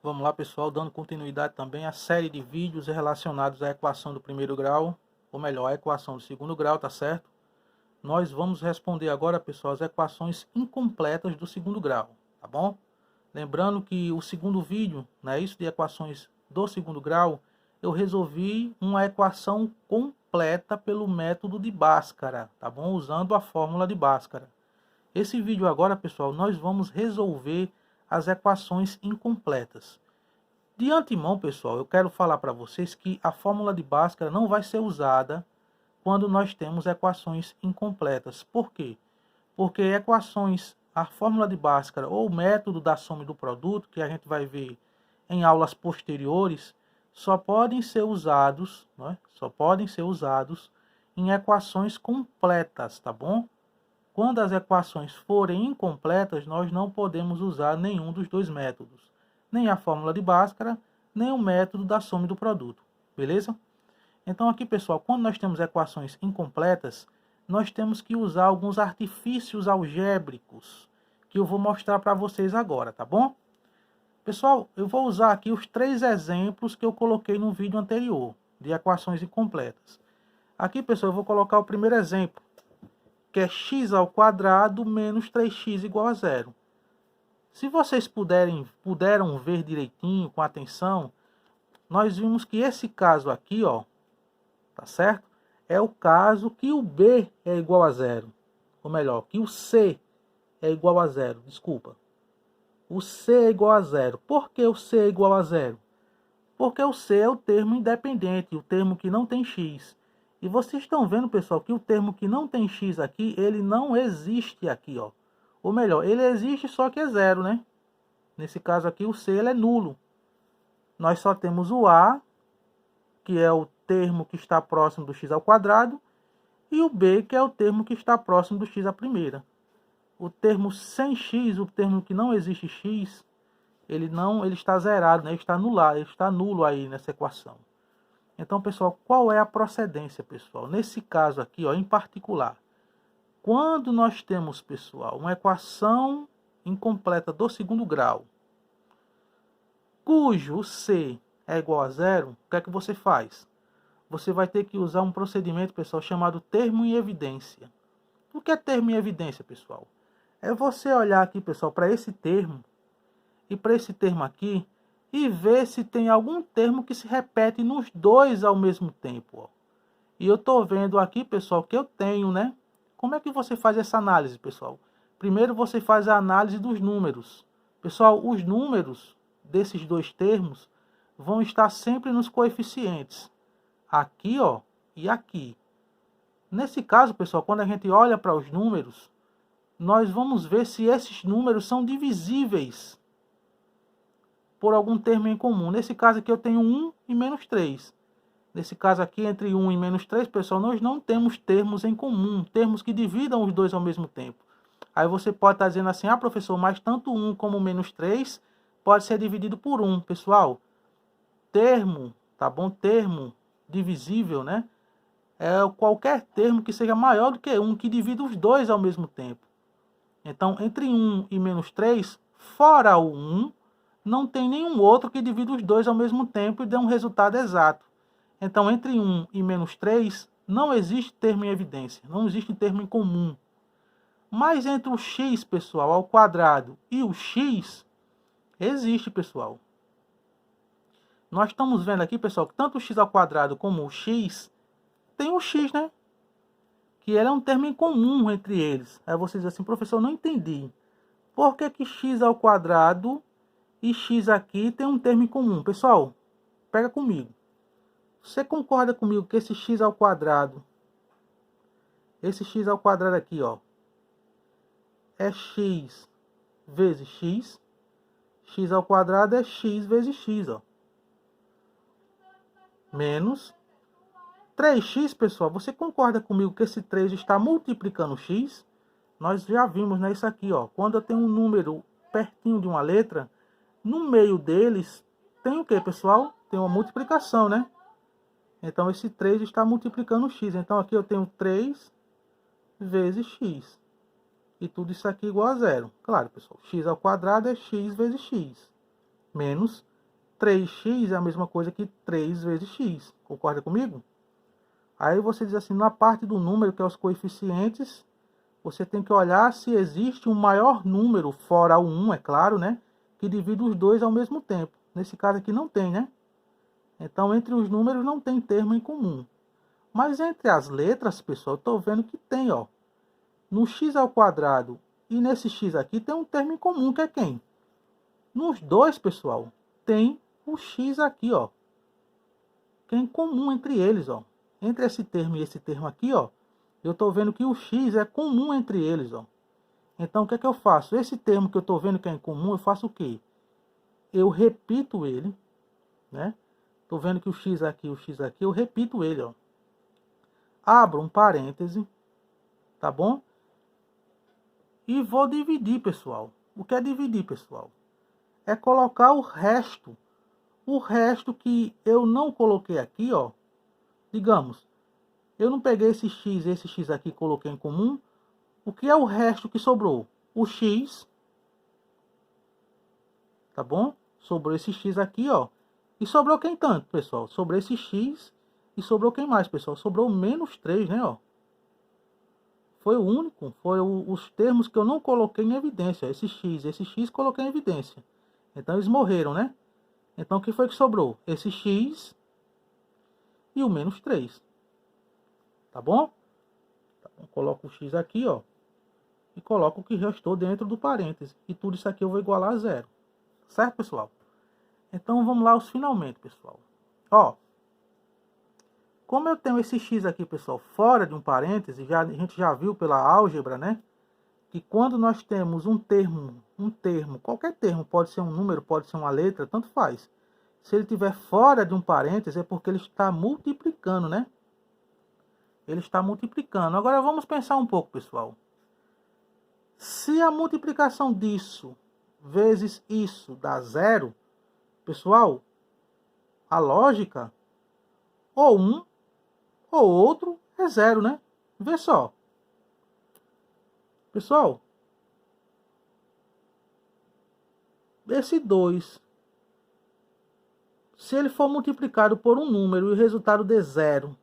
Vamos lá, pessoal, dando continuidade também à série de vídeos relacionados à equação do primeiro grau, ou melhor, a equação do segundo grau, tá certo? Nós vamos responder agora, pessoal, as equações incompletas do segundo grau, tá bom? Lembrando que o segundo vídeo, né, isso de equações do segundo grau, eu resolvi uma equação completa pelo método de Bhaskara, tá bom? Usando a fórmula de Bhaskara. Esse vídeo agora, pessoal, nós vamos resolver as equações incompletas. De antemão, pessoal, eu quero falar para vocês que a fórmula de Bhaskara não vai ser usada quando nós temos equações incompletas. Por quê? Porque a fórmula de Bhaskara ou o método da soma e do produto, que a gente vai ver em aulas posteriores, só podem ser usados, né? Só podem ser usados em equações completas, tá bom? Quando as equações forem incompletas, nós não podemos usar nenhum dos dois métodos, nem a fórmula de Bhaskara, nem o método da soma e do produto, beleza? Então aqui, pessoal, quando nós temos equações incompletas, nós temos que usar alguns artifícios algébricos, que eu vou mostrar para vocês agora, tá bom? Pessoal, eu vou usar aqui os 3 exemplos que eu coloquei no vídeo anterior, de equações incompletas. Aqui, pessoal, eu vou colocar o primeiro exemplo, que é x² menos 3x igual a zero. Se vocês puderam ver direitinho, com atenção, nós vimos que esse caso aqui, ó, tá certo? É o caso que o B é igual a zero. Ou melhor, que o C é igual a zero, desculpa. O C é igual a zero. Por que o C é igual a zero? Porque o C é o termo independente, o termo que não tem x. E vocês estão vendo, pessoal, que o termo que não tem x aqui, ele não existe aqui, ó. Ou melhor, ele existe só que é zero, né? Nesse caso aqui, o C ele é nulo. Nós só temos o A, que é o termo que está próximo do x², e o B, que é o termo que está próximo do x à primeira. O termo sem x, o termo que não existe x, ele está zerado, né? Ele está anulado, ele está nulo aí nessa equação. Então, pessoal, qual é a procedência, pessoal? Nesse caso aqui, ó, em particular, quando nós temos, pessoal, uma equação incompleta do segundo grau, cujo C é igual a zero, o que é que você faz? Você vai ter que usar um procedimento, pessoal, chamado termo em evidência. O que é termo em evidência, pessoal? É você olhar aqui, pessoal, para esse termo e para esse termo aqui e ver se tem algum termo que se repete nos dois ao mesmo tempo, ó. E eu estou vendo aqui, pessoal, que eu tenho, né? Como é que você faz essa análise, pessoal? Primeiro você faz a análise dos números. Pessoal, os números desses dois termos vão estar sempre nos coeficientes. Aqui, ó, e aqui. Nesse caso, pessoal, quando a gente olha para os números, nós vamos ver se esses números são divisíveis por algum termo em comum. Nesse caso aqui eu tenho 1 e menos 3. Nesse caso aqui, entre 1 e menos 3, pessoal, nós não temos termos em comum, termos que dividam os dois ao mesmo tempo. Aí você pode estar dizendo assim, ah, professor, mas tanto 1 como menos 3 pode ser dividido por 1. Pessoal, termo, tá bom? Termo divisível, né? É qualquer termo que seja maior do que 1, que divida os dois ao mesmo tempo. Então, entre 1 e menos 3, fora o 1, não tem nenhum outro que divida os dois ao mesmo tempo e dê um resultado exato. Então, entre 1 e menos 3, não existe termo em evidência, não existe termo em comum. Mas entre o x, pessoal, ao quadrado e o x, existe, pessoal. Nós estamos vendo aqui, pessoal, que tanto o x ao quadrado como o x, tem o x, né? Que ele é um termo em comum entre eles. Aí você diz assim, professor, não entendi. Por que que x ao quadrado e x aqui tem um termo em comum? Pessoal, pega comigo. Você concorda comigo que esse x ao quadrado aqui, ó, é x vezes x? X ao quadrado é x vezes x, ó. Menos 3x, pessoal. Você concorda comigo que esse 3 está multiplicando x? Nós já vimos, né, isso aqui, ó. Quando eu tenho um número pertinho de uma letra, no meio deles tem o que, pessoal? Tem uma multiplicação, né? Então, esse 3 está multiplicando x. Então, aqui eu tenho 3 vezes x. E tudo isso aqui igual a zero. Claro, pessoal. X ao quadrado é x vezes x. Menos 3x é a mesma coisa que 3 vezes x. Concorda comigo? Aí você diz assim, na parte do número, que é os coeficientes, você tem que olhar se existe um maior número, fora o 1, é claro, né? Que divide os dois ao mesmo tempo. Nesse caso aqui não tem, né? Então, entre os números não tem termo em comum. Mas entre as letras, pessoal, eu estou vendo que tem, ó. No x ao quadrado e nesse x aqui tem um termo em comum, que é quem? Nos dois, pessoal, tem o x aqui, ó. Que é em comum entre eles, ó. Entre esse termo e esse termo aqui, ó. Eu estou vendo que o x é comum entre eles, ó. Então, o que é que eu faço? Esse termo que eu estou vendo que é em comum, eu faço o quê? Eu repito ele, né? Estou vendo que o x aqui, eu repito ele, ó. Abro um parêntese, tá bom? E vou dividir, pessoal. O que é dividir, pessoal? É colocar o resto. O resto que eu não coloquei aqui, ó. Digamos, eu não peguei esse x aqui e coloquei em comum. O que é o resto que sobrou? O x, tá bom? Sobrou esse x aqui, ó. E sobrou quem tanto, pessoal? Sobrou esse x e sobrou quem mais, pessoal? Sobrou menos 3, né, ó. Foi o único, os termos que eu não coloquei em evidência. Esse x coloquei em evidência. Então eles morreram, né? Então o que foi que sobrou? Esse x e o menos 3. Tá bom? Então, coloco o x aqui, ó. E coloco o que restou dentro do parêntese. E tudo isso aqui eu vou igualar a zero. Certo, pessoal? Então vamos lá os finalmente, pessoal. Ó. Como eu tenho esse x aqui, pessoal, fora de um parêntese, a gente já viu pela álgebra, né? Que quando nós temos um termo, qualquer termo, pode ser um número, pode ser uma letra, tanto faz. Se ele estiver fora de um parêntese, é porque ele está multiplicando, né? Ele está multiplicando. Agora vamos pensar um pouco, pessoal. Se a multiplicação disso vezes isso dá zero, pessoal, a lógica, ou um ou outro é zero, né? Vê só. Pessoal, esse 2, se ele for multiplicado por um número e o resultado der zero,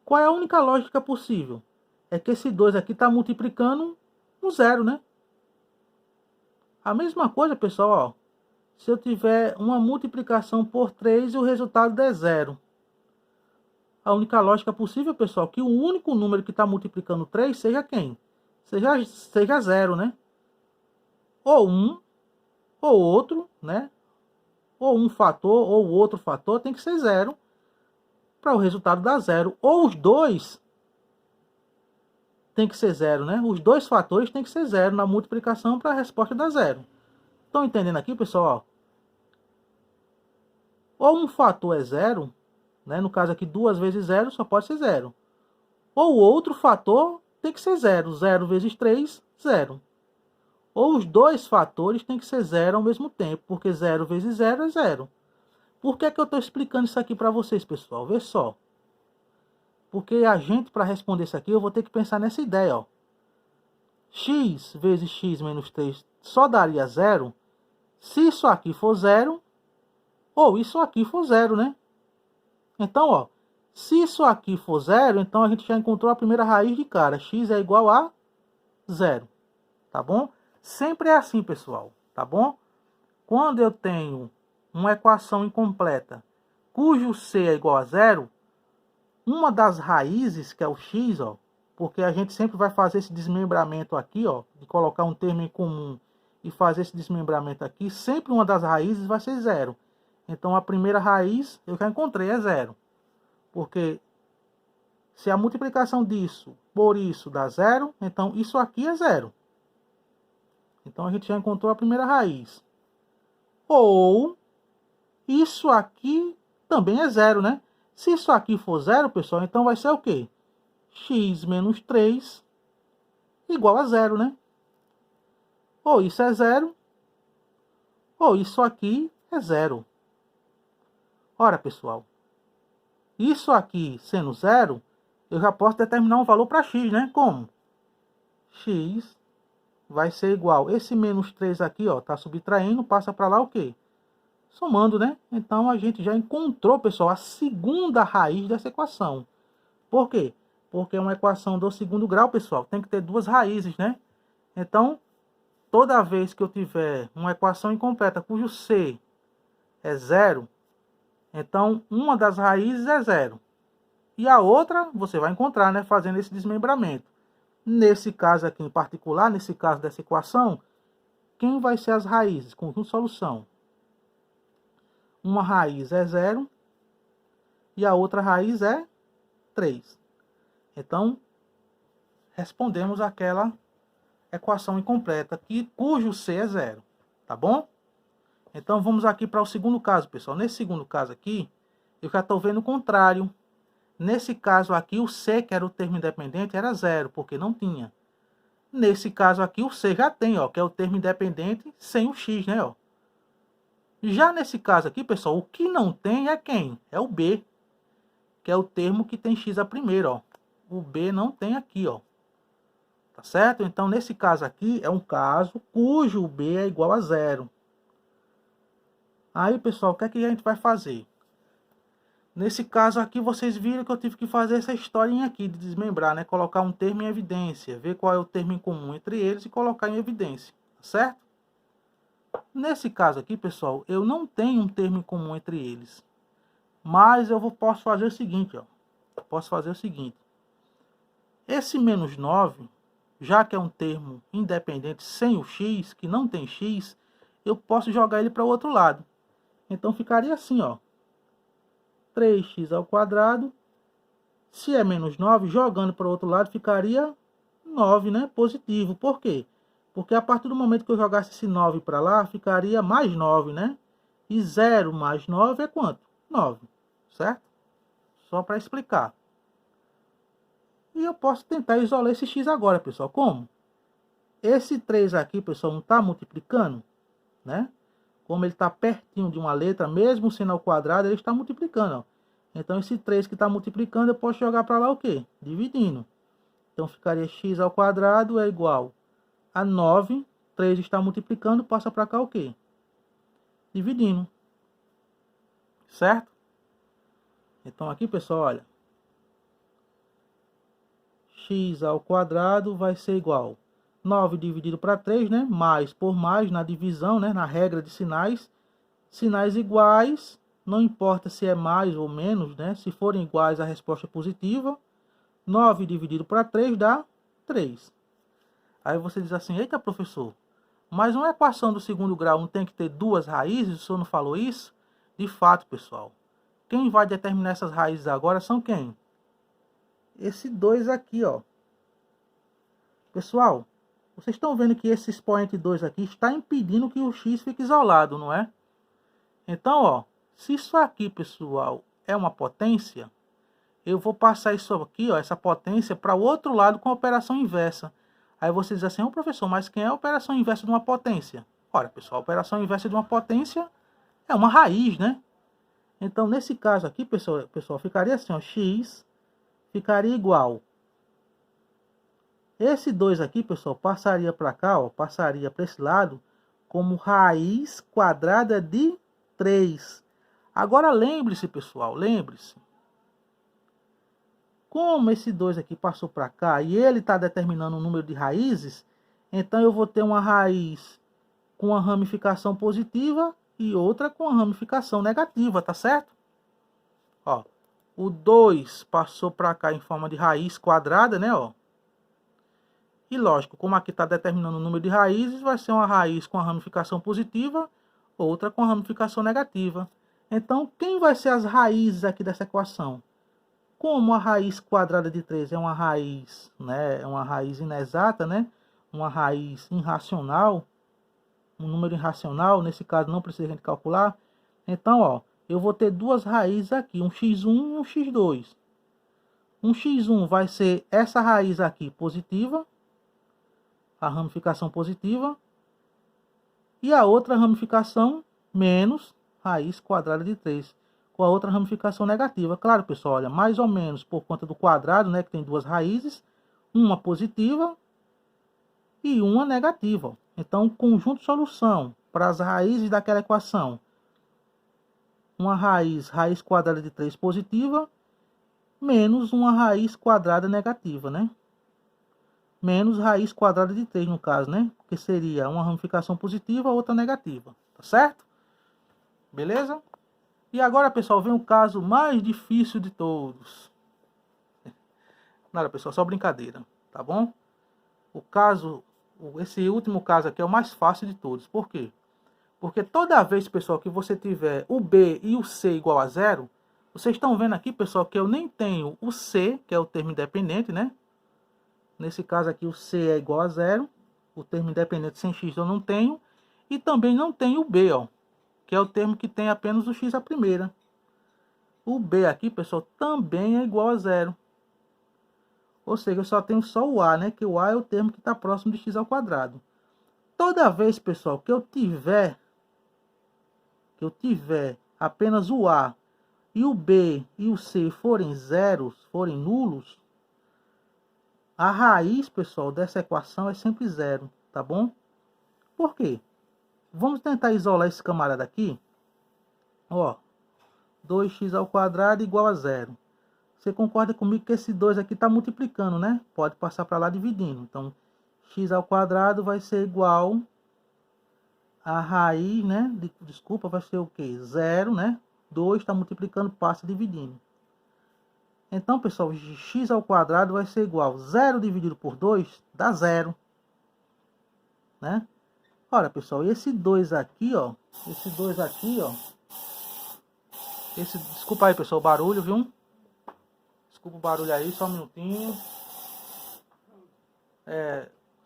qual é a única lógica possível? É que esse 2 aqui está multiplicando um zero, né? A mesma coisa, pessoal, ó. Se eu tiver uma multiplicação por 3 e o resultado der zero. A única lógica possível, pessoal, é que o único número que está multiplicando 3 seja quem? Seja zero, né? Ou um, ou outro, né? Ou um fator, ou outro fator, tem que ser zero para o resultado dar zero. Ou os dois tem que ser zero, né? Os dois fatores tem que ser zero na multiplicação para a resposta dar zero. Estão entendendo aqui, pessoal? Ou um fator é zero, né? No caso aqui, 2 vezes zero só pode ser zero. Ou outro fator tem que ser zero. 0 vezes 3, zero. Ou os dois fatores tem que ser zero ao mesmo tempo, porque 0 vezes 0 é zero. Por que eu estou explicando isso aqui para vocês, pessoal? Vê só. Porque a gente, para responder isso aqui, eu vou ter que pensar nessa ideia, ó. X vezes x menos 3 só daria zero se isso aqui for zero ou isso aqui for zero, né? Então, ó, se isso aqui for zero, então a gente já encontrou a primeira raiz de cara. X é igual a zero, tá bom? Sempre é assim, pessoal, tá bom? Quando eu tenho uma equação incompleta cujo c é igual a zero, uma das raízes, que é o x, ó, porque a gente sempre vai fazer esse desmembramento aqui, ó, de colocar um termo em comum e fazer esse desmembramento aqui, sempre uma das raízes vai ser zero. Então a primeira raiz eu já encontrei, é zero. Porque se a multiplicação disso por isso dá zero, então isso aqui é zero. Então a gente já encontrou a primeira raiz. Ou isso aqui também é zero, né? Se isso aqui for zero, pessoal, então vai ser o quê? X menos 3 igual a zero, né? Ou isso é zero, ou isso aqui é zero. Ora, pessoal, isso aqui sendo zero, eu já posso determinar um valor para x, né? Como? X vai ser igual, esse menos 3 aqui, ó, tá subtraindo, passa para lá o quê? somando, né? Então a gente já encontrou, pessoal, a segunda raiz dessa equação. Por quê? Porque uma equação do segundo grau, pessoal, tem que ter duas raízes, né? Então, toda vez que eu tiver uma equação incompleta cujo C é zero, então uma das raízes é zero. E a outra você vai encontrar, né, fazendo esse desmembramento. Nesse caso aqui em particular, nesse caso dessa equação, quem vai ser as raízes? Conjunto de solução. Uma raiz é zero e a outra raiz é 3. Então, respondemos aquela equação incompleta, cujo C é zero. Tá bom? Então, vamos aqui para o segundo caso, pessoal. Nesse segundo caso aqui, eu já estou vendo o contrário. Nesse caso aqui, o C, que era o termo independente, era zero, porque não tinha. Nesse caso aqui, o C já tem, ó, que é o termo independente sem o X, né? Ó. Já nesse caso aqui, pessoal, o que não tem é quem? É o B, que é o termo que tem X a primeiro, ó. O B não tem aqui, ó. Tá certo? Então, nesse caso aqui, é um caso cujo B é igual a zero. Aí, pessoal, o que é que a gente vai fazer? Nesse caso aqui, vocês viram que eu tive que fazer essa historinha aqui de desmembrar, né? Colocar um termo em evidência, ver qual é o termo em comum entre eles e colocar em evidência, certo? Nesse caso aqui, pessoal, eu não tenho um termo em comum entre eles. Mas eu posso fazer o seguinte, ó. Posso fazer o seguinte. Esse menos 9, já que é um termo independente sem o x, que não tem x, eu posso jogar ele para o outro lado. Então ficaria assim, ó. 3x ao quadrado. Se é menos 9, jogando para o outro lado, ficaria 9, né? Positivo. Por quê? Porque a partir do momento que eu jogasse esse 9 para lá, ficaria mais 9, né? E 0 mais 9 é quanto? 9, certo? Só para explicar. E eu posso tentar isolar esse x agora, pessoal. Como? Esse 3 aqui, pessoal, não está multiplicando, né? Como ele está pertinho de uma letra, mesmo sendo ao quadrado, ele está multiplicando, ó. Então, esse 3 que está multiplicando, eu posso jogar para lá o quê? Dividindo. Então, ficaria x ao quadrado é igual a 9. 3 está multiplicando, passa para cá o quê? Dividindo. Certo? Então, aqui, pessoal, olha. X ao quadrado vai ser igual 9 dividido para 3, né? Mais por mais na divisão, né? Na regra de sinais. Sinais iguais, não importa se é mais ou menos, né? Se forem iguais, a resposta é positiva. 9 dividido para 3 dá 3. Aí você diz assim, eita professor, mas uma equação do segundo grau não tem que ter duas raízes? O senhor não falou isso? De fato, pessoal. Quem vai determinar essas raízes agora são quem? Esse 2 aqui, ó. Pessoal, vocês estão vendo que esse expoente 2 aqui está impedindo que o x fique isolado, não é? Então, ó, se isso aqui, pessoal, é uma potência, eu vou passar isso aqui, ó, essa potência, para o outro lado com a operação inversa. Aí você diz assim, professor, mas quem é a operação inversa de uma potência? Olha, pessoal, a operação inversa de uma potência é uma raiz, né? Então, nesse caso aqui, pessoal, ficaria assim, ó, x ficaria igual. Esse 2 aqui, pessoal, passaria para cá, ó, passaria para esse lado, como raiz quadrada de 3. Agora, lembre-se, pessoal, lembre-se. Como esse 2 aqui passou para cá e ele está determinando o número de raízes, então eu vou ter uma raiz com a ramificação positiva e outra com a ramificação negativa, tá certo? Ó, o 2 passou para cá em forma de raiz quadrada, né, ó. E lógico, como aqui está determinando o número de raízes, vai ser uma raiz com a ramificação positiva, outra com a ramificação negativa. Então, quem vai ser as raízes aqui dessa equação? Como a raiz quadrada de 3 é uma raiz, né, é uma raiz inexata, né, uma raiz irracional, um número irracional, nesse caso não precisa a gente calcular. Então, ó, eu vou ter duas raízes aqui, um x1 e um x2. Um x1 vai ser essa raiz aqui positiva, a ramificação positiva, e a outra ramificação menos raiz quadrada de 3, com a outra ramificação negativa. Claro, pessoal, olha, mais ou menos por conta do quadrado, né, que tem duas raízes, uma positiva e uma negativa. Então, conjunto de solução para as raízes daquela equação. uma raiz quadrada de 3 positiva, menos uma raiz quadrada negativa, né? Menos raiz quadrada de 3 no caso, né? Que seria uma ramificação positiva, outra negativa, tá certo? Beleza? E agora, pessoal, vem o caso mais difícil de todos. Nada, pessoal, só brincadeira, tá bom? Esse último caso aqui é o mais fácil de todos. Por quê? Porque toda vez, pessoal, que você tiver o B e o C igual a zero, vocês estão vendo aqui, pessoal, que eu nem tenho o C, que é o termo independente, né? Nesse caso aqui, o C é igual a zero. O termo independente sem x eu não tenho. E também não tenho o B, ó, que é o termo que tem apenas o x à primeira. O B aqui, pessoal, também é igual a zero. Ou seja, eu só tenho só o A, né? Que o A é o termo que está próximo de x ao quadrado. Toda vez, pessoal, que eu tiver apenas o A e o B e o C forem zeros, forem nulos, a raiz, pessoal, dessa equação é sempre zero, tá bom? Por quê? Vamos tentar isolar esse camarada aqui. Ó, 2x ao quadrado igual a zero. Você concorda comigo que esse 2 aqui está multiplicando, né? Pode passar para lá dividindo. Então, x ao quadrado vai ser igual a raiz, né? Desculpa, vai ser o quê? Zero, né? 2 está multiplicando, passa dividindo. Então, pessoal, x ao quadrado vai ser igual 0 dividido por 2 dá 0. Né? Olha, pessoal, esse 2 aqui, ó. Esse 2 aqui, ó. Desculpa aí, pessoal, o barulho, viu? Desculpa o barulho aí, só um minutinho.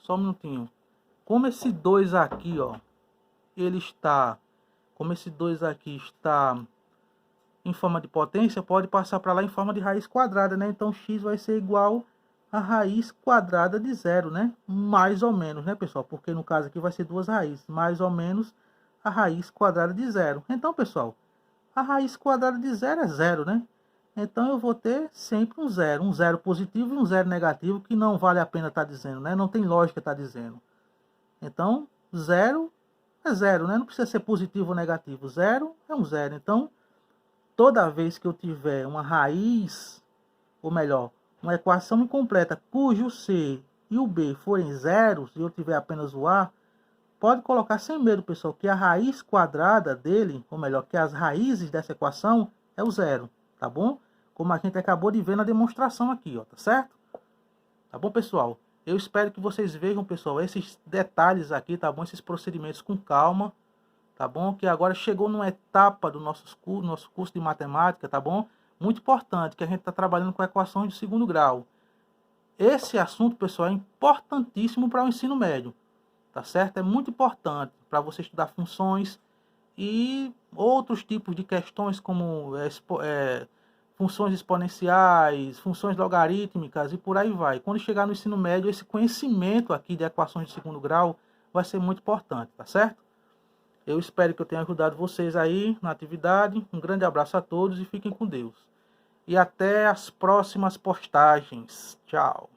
Só um minutinho. Como esse 2 aqui, ó, ele está... Como esse 2 aqui está em forma de potência, pode passar para lá em forma de raiz quadrada, né? Então, x vai ser igual a raiz quadrada de zero, né? Mais ou menos, né, pessoal? Porque no caso aqui vai ser duas raízes. Mais ou menos a raiz quadrada de zero. Então, pessoal, a raiz quadrada de zero é zero, né? Então, eu vou ter sempre um zero positivo e um zero negativo, que não vale a pena estar dizendo, né? Não tem lógica estar dizendo. Então, zero é zero, né? Não precisa ser positivo ou negativo. Zero é um zero. Então, toda vez que eu tiver uma raiz, ou melhor, uma equação incompleta cujo C e o B forem zeros e eu tiver apenas o A, pode colocar sem medo, pessoal, que a raiz quadrada dele, ou melhor, que as raízes dessa equação é o zero, tá bom? Como a gente acabou de ver na demonstração aqui, ó, tá certo? Tá bom, pessoal? Eu espero que vocês vejam, pessoal, esses detalhes aqui, tá bom? Esses procedimentos com calma, tá bom? Que agora chegou numa etapa do nosso curso de matemática, tá bom? Muito importante, que a gente está trabalhando com equações de segundo grau. Esse assunto, pessoal, é importantíssimo para o ensino médio, tá certo? É muito importante para você estudar funções e outros tipos de questões, como funções exponenciais, funções logarítmicas e por aí vai. Quando chegar no ensino médio, esse conhecimento aqui de equações de segundo grau vai ser muito importante, tá certo? Eu espero que eu tenha ajudado vocês aí na atividade. Um grande abraço a todos e fiquem com Deus. E até as próximas postagens. Tchau.